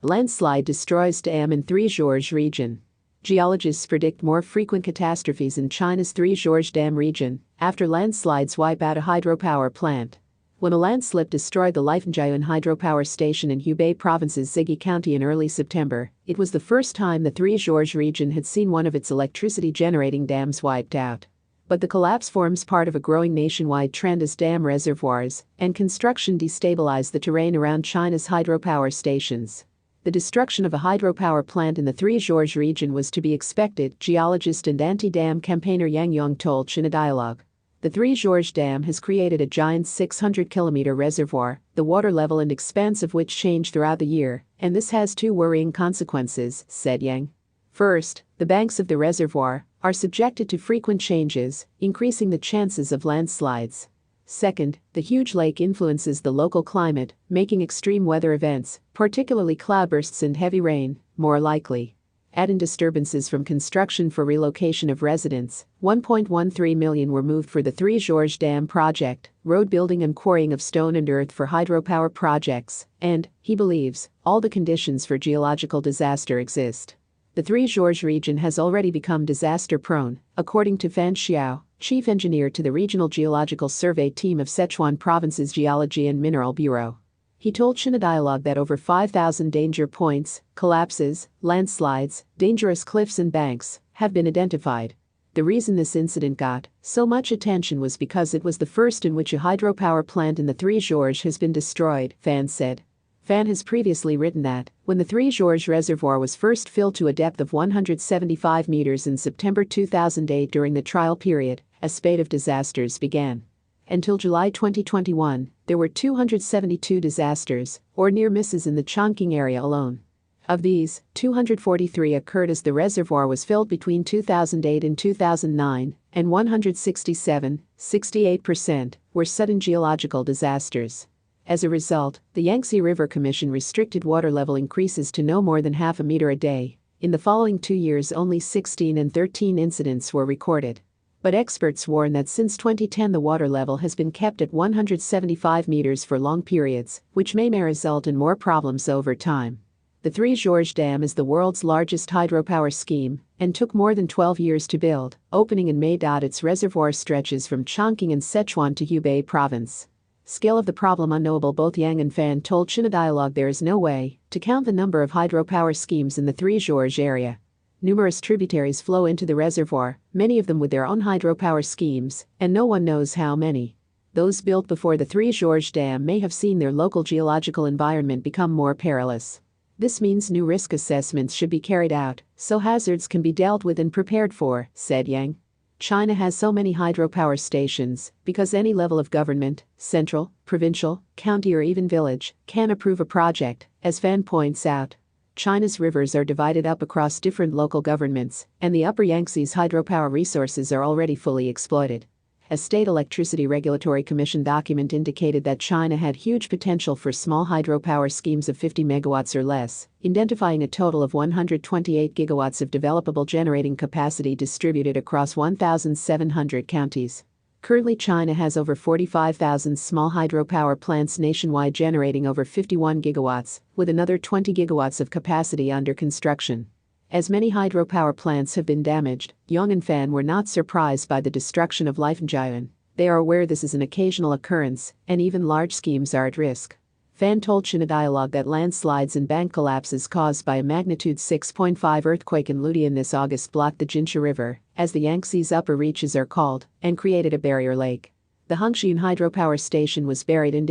Landslide destroys dam in Three Gorges region. Geologists predict more frequent catastrophes in China's Three Gorges Dam region after landslides wipe out a hydropower plant. When a landslip destroyed the Landslide hydropower station in Hubei province's Zigi County in early September, it was the first time the Three Gorges region had seen one of its electricity-generating dams wiped out. But the collapse forms part of a growing nationwide trend as dam reservoirs and construction destabilize the terrain around China's hydropower stations. The destruction of a hydropower plant in the Three Gorges region was to be expected, geologist and anti-dam campaigner Yang Yong told China Dialogue. The Three Gorges Dam has created a giant 600-kilometer reservoir, the water level and expanse of which change throughout the year, and this has two worrying consequences, said Yang. First, the banks of the reservoir are subjected to frequent changes, increasing the chances of landslides. Second, the huge lake influences the local climate, making extreme weather events, particularly cloudbursts and heavy rain, more likely. Adding disturbances from construction for relocation of residents, 1.13 million were moved for the Three Gorges Dam project, road building and quarrying of stone and earth for hydropower projects, and, he believes, all the conditions for geological disaster exist. The Three Gorges region has already become disaster-prone, according to Fan Xiao, chief engineer to the Regional Geological Survey team of Sichuan Province's Geology and Mineral Bureau. He told China Dialogue that over 5,000 danger points, collapses, landslides, dangerous cliffs and banks have been identified. The reason this incident got so much attention was because it was the first in which a hydropower plant in the Three Gorges has been destroyed, Fan said. Fan has previously written that, when the Three Gorges reservoir was first filled to a depth of 175 meters in September 2008 during the trial period, a spate of disasters began. Until July 2021, there were 272 disasters, or near misses in the Chongqing area alone. Of these, 243 occurred as the reservoir was filled between 2008 and 2009, and 167, 68%, were sudden geological disasters. As a result, the Yangtze River Commission restricted water level increases to no more than half a meter a day. In the following 2 years, only 16 and 13 incidents were recorded. But experts warn that since 2010 the water level has been kept at 175 meters for long periods, which may result in more problems over time. The Three Gorges Dam is the world's largest hydropower scheme and took more than 12 years to build, opening in May. Its reservoir stretches from Chongqing and Sichuan to Hubei province. Scale of the problem unknowable, both Yang and Fan told China Dialogue there is no way to count the number of hydropower schemes in the Three Gorges area. Numerous tributaries flow into the reservoir, many of them with their own hydropower schemes, and no one knows how many. Those built before the Three Gorges Dam may have seen their local geological environment become more perilous. This means new risk assessments should be carried out, so hazards can be dealt with and prepared for, said Yang. China has so many hydropower stations because any level of government, central, provincial, county or even village, can approve a project, as Fan points out. China's rivers are divided up across different local governments, and the Upper Yangtze's hydropower resources are already fully exploited. A state electricity regulatory commission document indicated that China had huge potential for small hydropower schemes of 50 megawatts or less, identifying a total of 128 gigawatts of developable generating capacity distributed across 1,700 counties. Currently, China has over 45,000 small hydropower plants nationwide generating over 51 gigawatts, with another 20 gigawatts of capacity under construction. As many hydropower plants have been damaged, Yong and Fan were not surprised by the destruction of Landslide. They are aware this is an occasional occurrence, and even large schemes are at risk. Fan told China Dialogue that landslides and bank collapses caused by a magnitude 6.5 earthquake in Ludian this August blocked the Jinsha River, as the Yangtze's upper reaches are called, and created a barrier lake. The Hongxian hydropower station was buried in